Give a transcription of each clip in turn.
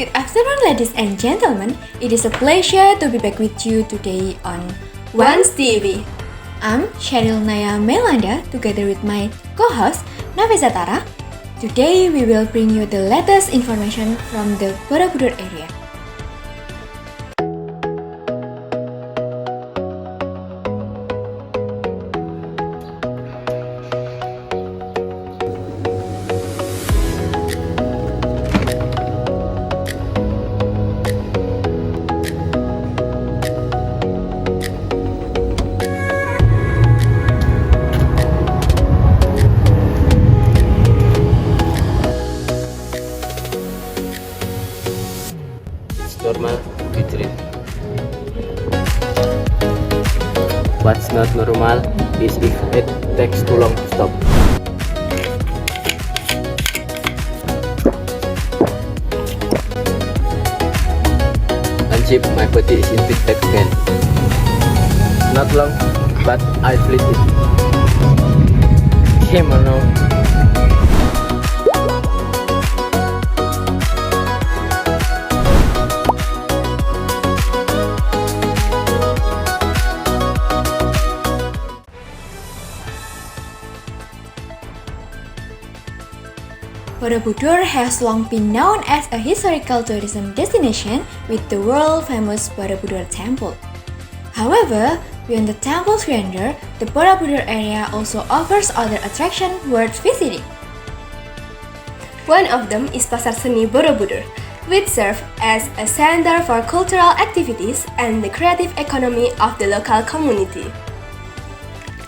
Good afternoon, ladies and gentlemen. It is a pleasure to be back with you today on Once TV. I'm Cheryl Naya Melanda together with my co-host Nafisa Tara. Today we will bring you the latest information from the Borobudur area. Normal, we treat. What's not normal is if it takes too long to stop. Unzip, my body is in feedback again. Not long, but I feel it. Shame or no? Borobudur has long been known as a historical tourism destination with the world-famous Borobudur Temple. However, beyond the temple's grandeur, the Borobudur area also offers other attractions worth visiting. One of them is Pasar Seni Borobudur, which serves as a center for cultural activities and the creative economy of the local community.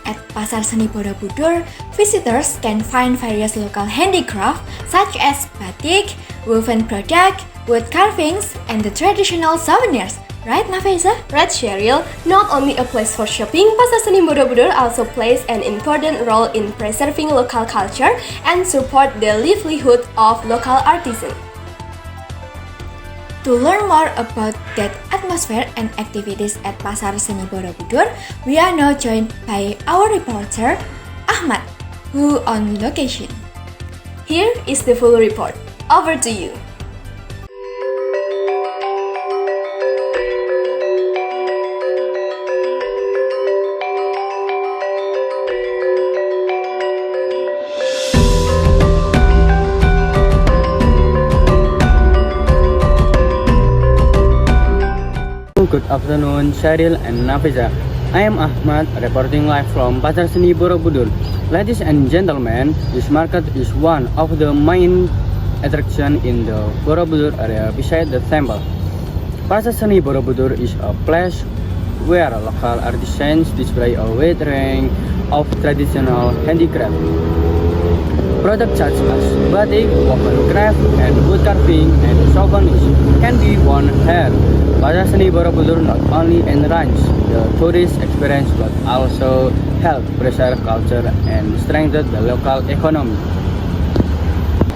At Pasar Seni Borobudur, visitors can find various local handicrafts such as batik, woven product, wood carvings, and the traditional souvenirs. Right, Nafisa? Right, Cheryl. Not only a place for shopping, Pasar Seni Borobudur also plays an important role in preserving local culture and support the livelihood of local artisans. To learn more about that atmosphere and activities at Pasar Seni Borobudur, we are now joined by our reporter, Ahmad, who on location. Here is the full report. Over to you. Good afternoon, Cheryl and Nafisa. I am Ahmad, reporting live from Pasar Seni Borobudur. Ladies and gentlemen, this market is one of the main attractions in the Borobudur area beside the temple. Pasar Seni Borobudur is a place where local artisans display a wide range of traditional handicraft. Products such as batik, woven craft, and wood carving and souvenirs can be won here. Pasar Seni Borobudur not only enrich the tourist experience but also help preserve culture and strengthen the local economy.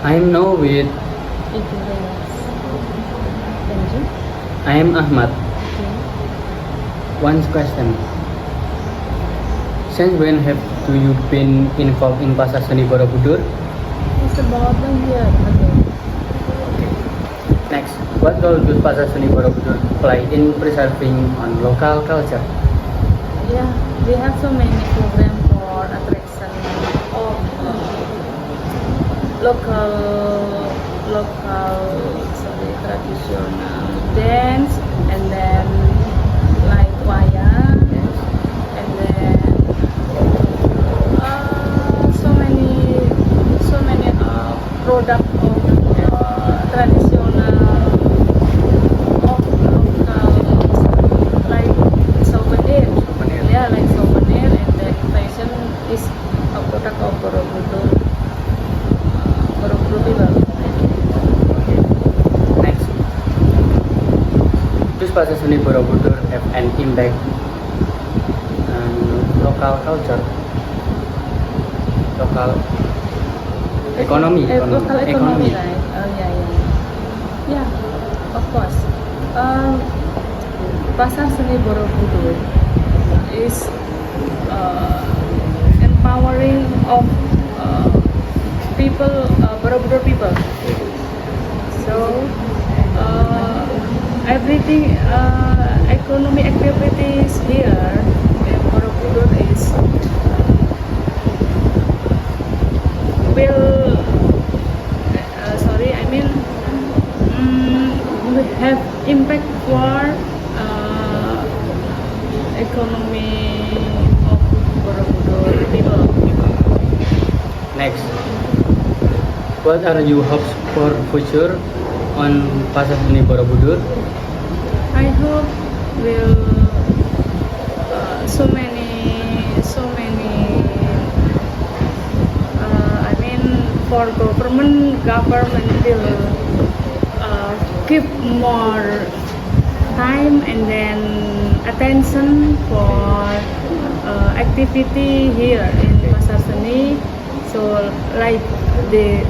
I am now with I am Ahmad. One question. Since when have you been involved in Pasar Seni Borobudur? It's about a year ago. Next, what role does Pasar Seni Borobudur play in preserving on local culture? Yeah, we have so many programs for attraction of traditional dance, and then like wayang, and then so many product of traditional of local, like souvenir. Yeah, like souvenir, and the fashion is a product of Borobudur people. Next, does Pasar Seni Borobudur have an impact on local culture, local economy? Local economy, right? Oh yeah, of course. Pasar Seni Borobudur is empowering of people, Borobudur people. So everything economic activities here in Borobudur is will sorry I mean will have impact for economy of Borobudur people. Next, what are your hopes for future on Pasar Seni Borobudur? I hope will so many I mean for government will give more time and then attention for activity here in Pasar Seni, so like they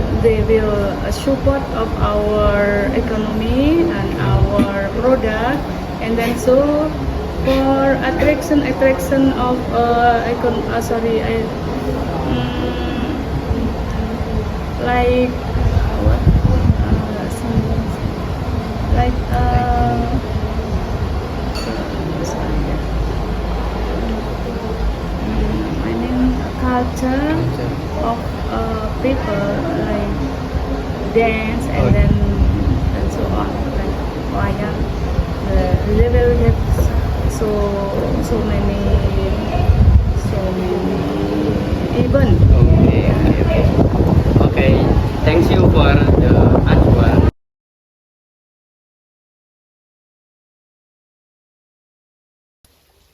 will support of our economy and our product, and then so for attraction of like what like I mean culture of people like dance and so on, like wayang. They will have so many event. Okay. Thank you for the answer.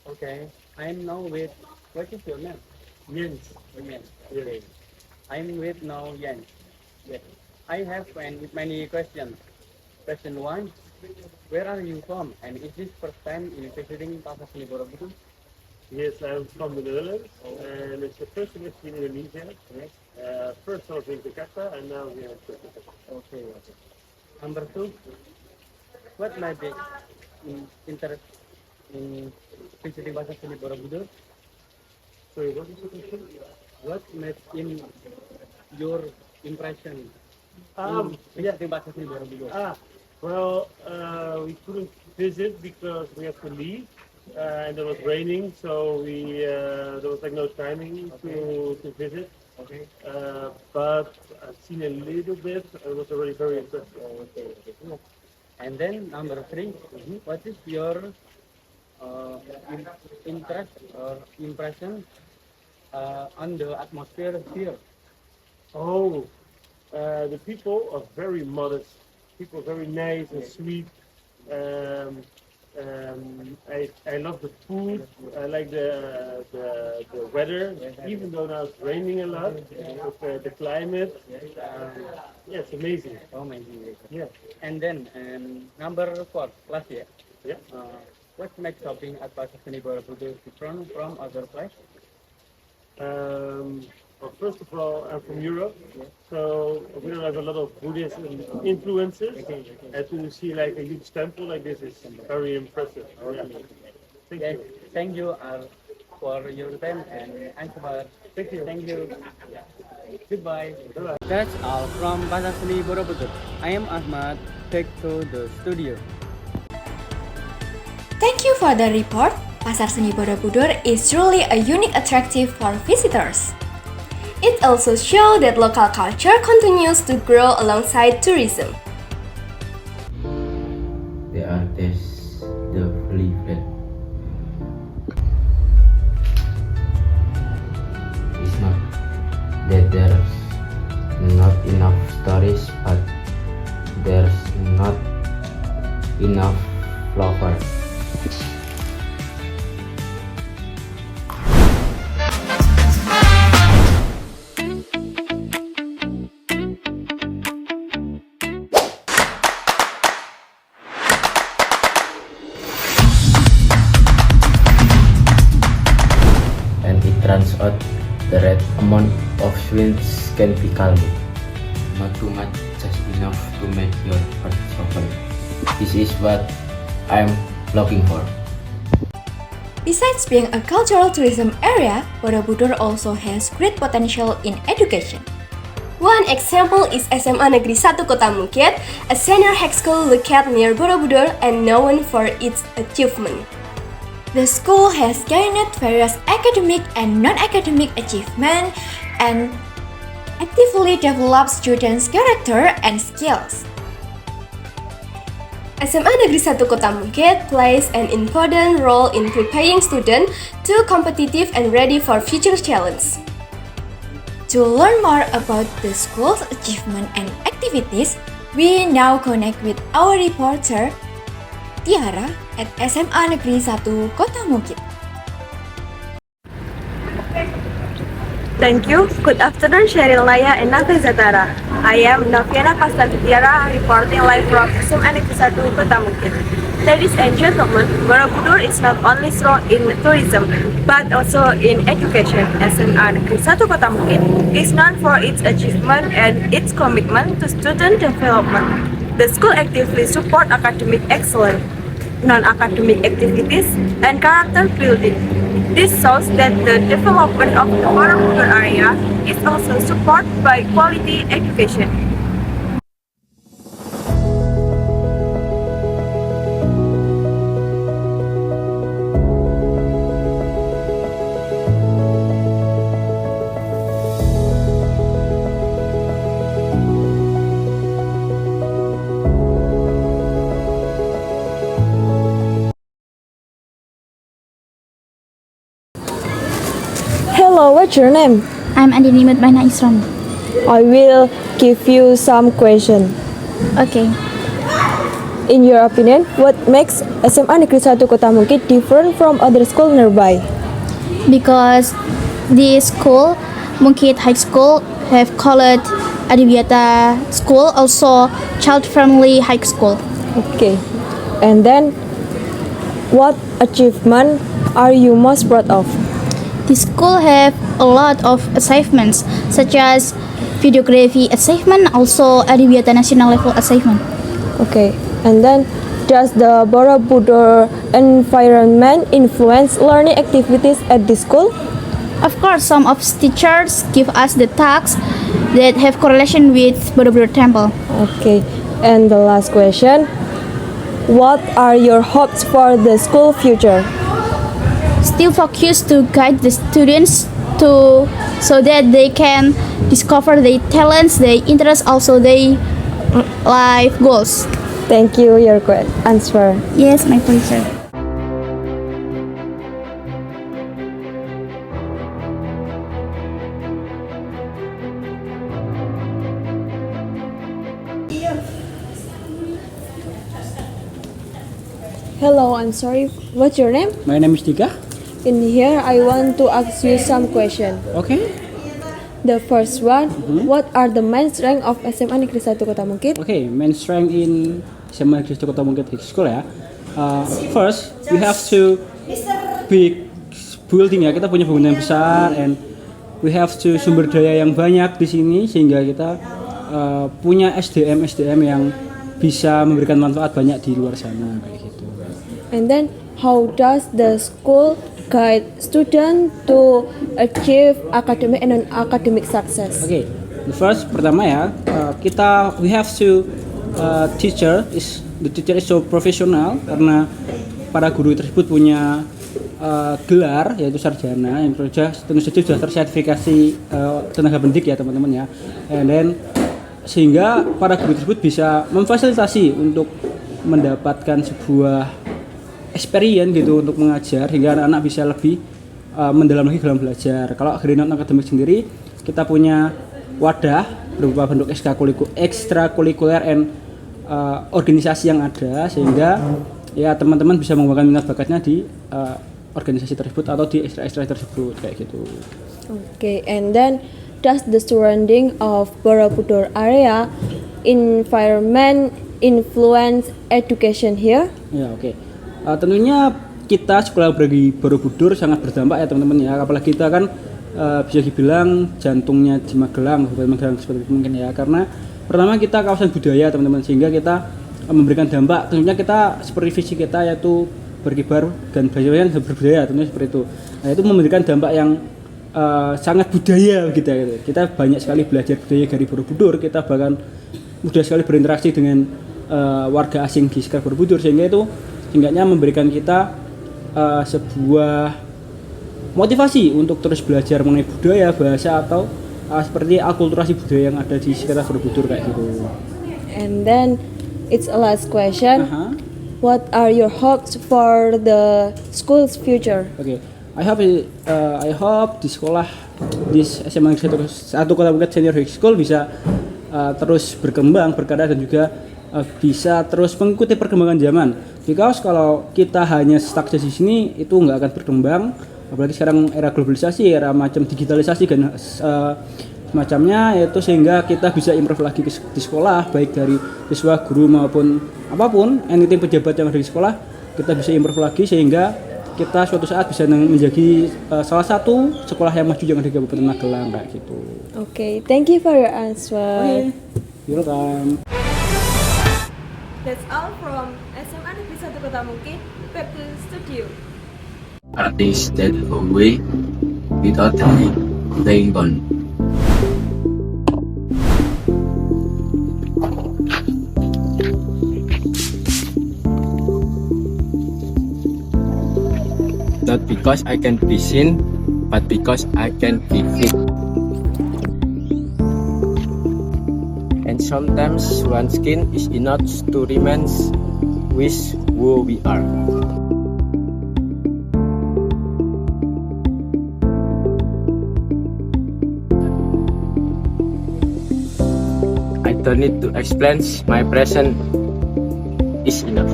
Okay, I'm now with, what is your name? Jens. Jens. Okay. I'm with now Jens. Yes. I have many questions. Question 1, where are you from? And is this first time in visiting Pasar Seni Borobudur? Yes, I'm from the Netherlands, and it's the first semester in Indonesia. Yes. First I was in Jakarta, and now here in Turkey. Okay. Number 2, what might be interest in visiting Pasar Seni Borobudur? Sorry, what is the question? What made in your impression Yeah. visiting Pasar Seni Borobudur? Well, we couldn't visit because we had to leave, and it was raining, so there was like no timing to visit. Okay. But I've seen a little bit. It was already very impressive. Okay. And then number 3, what is your interest or impression on the atmosphere here? Oh, the people are very modest. People are very nice and sweet. I love the food. I like the weather. Even though now it's raining a lot, with the climate. Yeah, it's amazing. Oh, maybe. Yeah. And then number 4, last year. Yeah. What makes shopping at Pasar Seni Borobudur different from other places? Well, first of all, I'm from Europe, so we don't have a lot of Buddhist influences. And to see like a huge temple like this is very impressive. Yeah. Thank Yes, you. thank you for your time and answer. Thank you. Thank you. Goodbye. Bye-bye. That's all from Pasar Seni Borobudur. I am Ahmad. Back to the studio. Thank you for the report. Pasar Seni Borobudur is truly a unique attractive for visitors. It also shows that local culture continues to grow alongside tourism. The artist, the leaflet. It's not that there's not enough stories, but there's not enough flavor. And it turns out the right amount of sweets can be calming. Not too much, just enough to make your heart soften. This is what I'm looking for. Besides being a cultural tourism area, Borobudur also has great potential in education. One example is SMA Negeri 1 Kota Bukit, a senior high school located near Borobudur and known for its achievement. The school has gained various academic and non-academic achievements and actively develops students' character and skills. SMA Negeri 1 Kota Bukit plays an important role in preparing students to competitive and ready for future challenges. To learn more about the school's achievement and activities, we now connect with our reporter, Tiara, at SMA Negeri 1 Kota Bukit. Thank you. Good afternoon, Cheryl Naya and Nafisa Tara. I am Naviana Pastantiara, reporting live from SMA Negeri 1 Kota Bukit. Ladies and gentlemen, Borobudur is not only strong in tourism, but also in education. SMA Negeri 1 Kota Bukit is known for its achievement and its commitment to student development. The school actively support academic excellence, non-academic activities, and character building. This shows that the development of the Borobudur area is also supported by quality education. Hello, what's your name? I'm Andini Mutmaina Isram. I will give you some questions. Okay. In your opinion, what makes SMA Negeri 1 Kota Bukit different from other school nearby? Because this school, Bukit High School, have called Adiwiyata School, also child-friendly high school. Okay. And then, what achievement are you most proud of? This school have a lot of achievements, such as videography achievement, also Adiwiyata national level achievement. Okay. And then, does the Borobudur environment influence learning activities at the school? Of course, some of teachers give us the tasks that have correlation with Borobudur Temple. Okay. And the last question, what are your hopes for the school future? Still focus to guide the students so that they can discover their talents, their interests, also their life goals. Thank you, your answer. Yes, my pleasure. Hello, I'm sorry. What's your name? My name is Dika. In here, I want to ask you some questions. Okay. The first one, what are the main strengths of SMA Negeri 1 Kota Bukit? Okay, main strength in SMA Negeri 1 Kota Bukit High School ya. First, we have to big building ya. Kita punya bangunan besar and we have to sumber daya yang banyak di sini sehingga kita punya SDM yang bisa memberikan manfaat banyak di luar sana kayak gitu. And then, how does the school guide students to achieve academic and non-academic success? Okay, the first pertama ya we have to the teacher is so professional karena para guru tersebut punya gelar yaitu sarjana yang tentu saja sudah tersertifikasi tenaga pendidik ya teman-teman ya, and then sehingga para guru tersebut bisa memfasilitasi untuk mendapatkan sebuah experience gitu untuk mengajar hingga anak-anak bisa lebih mendalam lagi dalam belajar. Kalau dari non-akademik sendiri kita punya wadah berupa bentuk ekstrakurikuler and organisasi yang ada sehingga ya teman-teman bisa mengembangkan minat bakatnya di organisasi tersebut atau di ekstra tersebut kayak gitu. Okay, and then does the surrounding of Borobudur area environment influence education here? Ya, oke. Tentunya kita sekolah di Borobudur sangat berdampak ya teman-teman ya, apalagi kita kan bisa dibilang jantungnya di Magelang seperti itu mungkin ya, karena pertama kita kawasan budaya teman-teman sehingga kita memberikan dampak, tentunya kita seperti visi kita yaitu berkibar dan berbudaya tentunya seperti itu. Nah, itu memberikan dampak yang sangat budaya gitu. Kita banyak sekali belajar budaya dari Borobudur, kita bahkan mudah sekali berinteraksi dengan warga asing di sekitar Borobudur, sehingga itu seenggaknya memberikan kita sebuah motivasi untuk terus belajar mengenai budaya, bahasa atau seperti akulturasi budaya yang ada di sekitar Borobudur kayak gitu. And then it's a last question. What are your hopes for the school's future? Okay, I hope di sekolah di SMA Negeri 1 Kota Bukit Senior High School bisa terus berkembang, berkarya dan juga bisa terus mengikuti perkembangan zaman. Because kalau kita hanya stuck di sini itu nggak akan berkembang. Apalagi sekarang era globalisasi, era macam digitalisasi dan semacamnya, yaitu sehingga kita bisa improve lagi di sekolah, baik dari siswa, guru maupun apapun, anything pejabat yang ada di sekolah, kita bisa improve lagi sehingga kita suatu saat bisa menjadi salah satu sekolah yang maju yang ada di Kabupaten Magelang kayak gitu. Okay, thank you for your answer. You're welcome. That's all from SMA Negeri 1 Kota Bukit. Back to the studio. Artists that away without laying on. Not because I can be seen, but because I can be fit. And sometimes one skin is enough to remain with who we are. I don't need to explain, my presence is enough.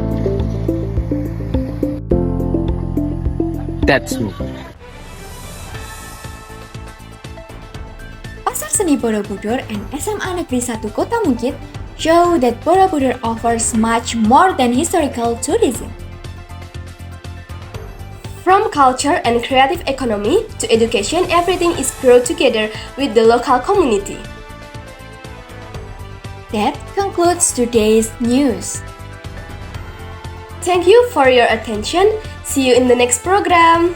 That's me. Pasar Seni Borobudur and SMA Negeri 1 Kota Bukit show that Borobudur offers much more than historical tourism. From culture and creative economy to education, everything is brought together with the local community. That concludes today's news. Thank you for your attention. See you in the next program.